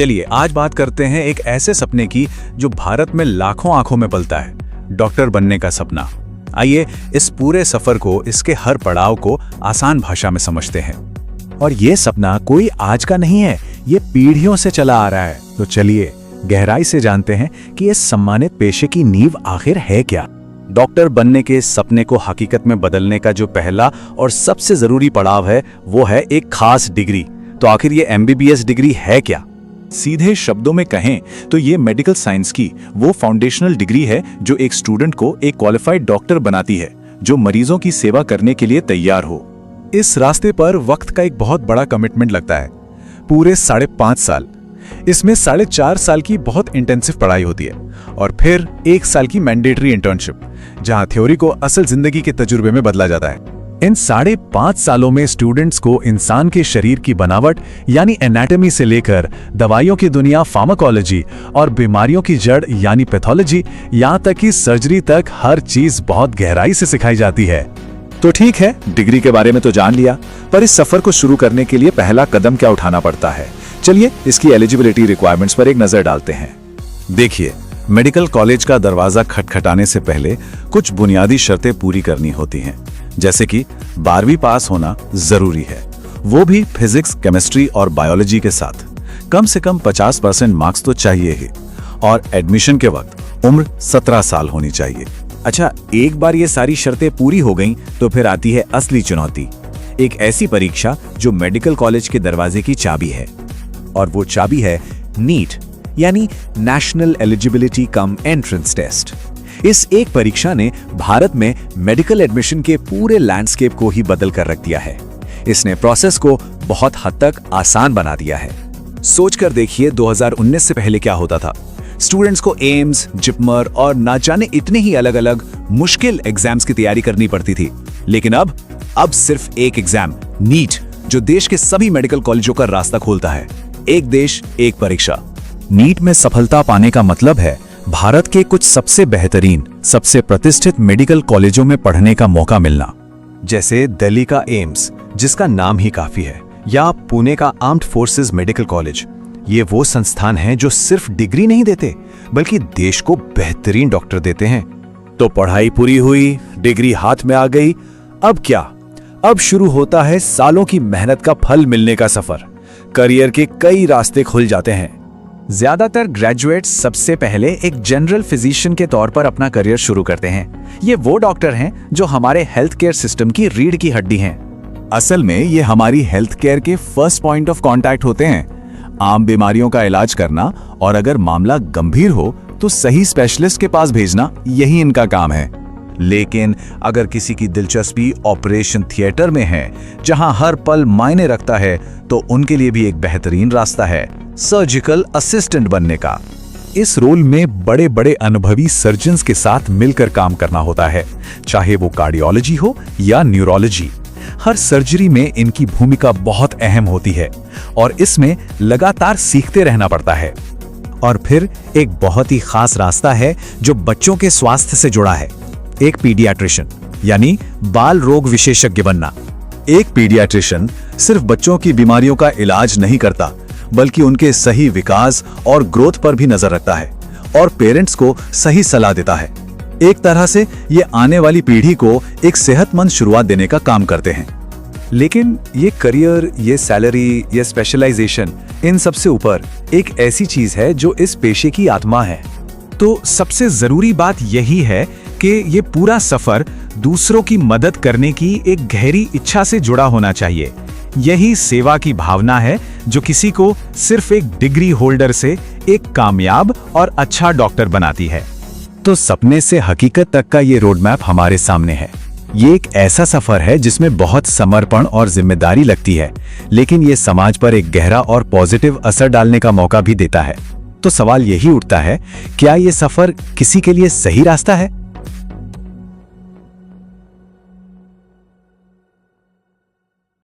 चलिए आज बात करते हैं एक ऐसे सपने की जो भारत में लाखों आंखों में पलता है, डॉक्टर बनने का सपना। आइए इस पूरे सफर को, इसके हर पड़ाव को आसान भाषा में समझते हैं। और ये सपना कोई आज का नहीं है, ये पीढ़ियों से चला आ रहा है। तो चलिए गहराई से जानते हैं कि इस सम्मानित पेशे की नींव आखिर है क्या। डॉक्टर बनने के सपने को हकीकत में बदलने का जो पहला और सबसे जरूरी पड़ाव है वो है एक खास डिग्री। तो आखिर ये MBBS डिग्री है क्या? सीधे शब्दों में कहें तो ये मेडिकल साइंस की वो फाउंडेशनल डिग्री है जो एक स्टूडेंट को एक क्वालिफाइड डॉक्टर बनाती है, जो मरीजों की सेवा करने के लिए तैयार हो। इस रास्ते पर वक्त का एक बहुत बड़ा कमिटमेंट लगता है, पूरे 5.5 साल। इसमें 4.5 साल की बहुत इंटेंसिव पढ़ाई होती है और फिर 1 साल की मैंडेटरी इंटर्नशिप, जहां थ्योरी को असल जिंदगी के तजुर्बे में बदला जाता है। इन 5.5 सालों में स्टूडेंट्स को इंसान के शरीर की बनावट यानी एनाटॉमी से लेकर दवाइयों की दुनिया फार्माकोलॉजी और बीमारियों की जड़ यानी पैथोलॉजी, यहां तक कि सर्जरी तक हर चीज बहुत गहराई से सिखाई जाती है। तो ठीक है, डिग्री के बारे में तो जान लिया, पर इस सफर को शुरू करने के लिए पहला कदम क्या उठाना पड़ता है? चलिए इसकी एलिजिबिलिटी रिक्वायरमेंट्स पर एक नजर डालते हैं। देखिए, मेडिकल कॉलेज का दरवाजा खटखटाने से पहले कुछ बुनियादी शर्तें पूरी करनी होती हैं, जैसे कि 12वीं पास होना जरूरी है, वो भी फिजिक्स, केमिस्ट्री और बायोलॉजी के साथ। कम से कम 50% मार्क्स तो चाहिए ही, और एडमिशन के वक्त उम्र 17 साल होनी चाहिए। अच्छा, एक बार ये सारी शर्तें पूरी हो गईं तो फिर आती है असली चुनौती, एक ऐसी परीक्षा जो मेडिकल कॉलेज के दरवाजे की चाबी है, और वो चाबी है नीट यानी national eligibility cum entrance test. इस एक परीक्षा ने भारत में मेडिकल एडमिशन के पूरे लैंडस्केप को ही बदल कर रख दिया है। इसने प्रोसेस को बहुत हद तक आसान बना दिया है। सोचकर देखिए, 2019 से पहले क्या होता था। स्टूडेंट्स को एम्स, जिपमर और ना जाने इतने ही अलग अलग मुश्किल एग्जाम्स की तैयारी करनी पड़ती थी, लेकिन अब सिर्फ एक एग्जाम, नीट, जो देश के सभी मेडिकल कॉलेजों का रास्ता खोलता है। एक देश, एक परीक्षा। नीट में सफलता पाने का मतलब है भारत के कुछ सबसे बेहतरीन, सबसे प्रतिष्ठित मेडिकल कॉलेजों में पढ़ने का मौका मिलना, जैसे दिल्ली का एम्स, जिसका नाम ही काफी है, या पुणे का आर्म्ड फोर्सेस मेडिकल कॉलेज। ये वो संस्थान हैं जो सिर्फ डिग्री नहीं देते, बल्कि देश को बेहतरीन डॉक्टर देते हैं। तो पढ़ाई पूरी हुई, डिग्री हाथ में आ गई, अब क्या? अब शुरू होता है सालों की मेहनत का फल मिलने का सफर। करियर के कई रास्ते खुल जाते हैं। ज्यादातर ग्रेजुएट्स सबसे पहले एक जनरल फिजिशियन के तौर पर अपना करियर शुरू करते हैं। ये वो डॉक्टर हैं जो हमारे हेल्थ केयर सिस्टम की रीढ़ की हड्डी हैं। असल में ये हमारी हेल्थ केयर के फर्स्ट पॉइंट ऑफ कांटेक्ट होते हैं। आम बीमारियों का इलाज करना और अगर मामला गंभीर हो तो सही स्पेशलिस्ट के पास भेजना, यही इनका काम है। लेकिन अगर किसी की दिलचस्पी ऑपरेशन थिएटर में है, जहां हर पल मायने रखता है, तो उनके लिए भी एक बेहतरीन रास्ता है, सर्जिकल असिस्टेंट बनने का। इस रोल में बड़े बड़े अनुभवी सर्जन्स के साथ मिलकर काम करना होता है, चाहे वो कार्डियोलॉजी हो या न्यूरोलॉजी। हर सर्जरी में इनकी भूमिका बहुत अहम होती है और इसमें लगातार सीखते रहना पड़ता है। और फिर एक बहुत ही खास रास्ता है जो बच्चों के स्वास्थ्य से जुड़ा है, एक पीडियाट्रिशियन यानी बाल रोग विशेषज्ञ बनना। एक पीडियाट्रिशियन सिर्फ बच्चों की बीमारियों का इलाज नहीं करता, बल्कि उनके सही विकास और ग्रोथ पर भी नजर रखता है और पेरेंट्स को सही सलाह देता है। एक तरह से ये आने वाली पीढ़ी को एक सेहतमंद शुरुआत देने का काम करते हैं। लेकिन ये करियर, ये सैलरी, ये स्पेशलाइजेशन, इन सबसे ऊपर एक ऐसी चीज है जो इस पेशे की आत्मा है। तो सबसे जरूरी बात यही है कि ये पूरा सफर दूसरों की मदद करने की एक गहरी इच्छा से जुड़ा होना चाहिए। यही सेवा की भावना है जो किसी को सिर्फ एक डिग्री होल्डर से एक कामयाब और अच्छा डॉक्टर बनाती है। तो सपने से हकीकत तक का ये रोड मैप हमारे सामने है। ये एक ऐसा सफर है जिसमें बहुत समर्पण और जिम्मेदारी लगती है, लेकिन ये समाज पर एक गहरा और पॉजिटिव असर डालने का मौका भी देता है। तो सवाल यही उठता है, क्या ये सफर किसी के लिए सही रास्ता है?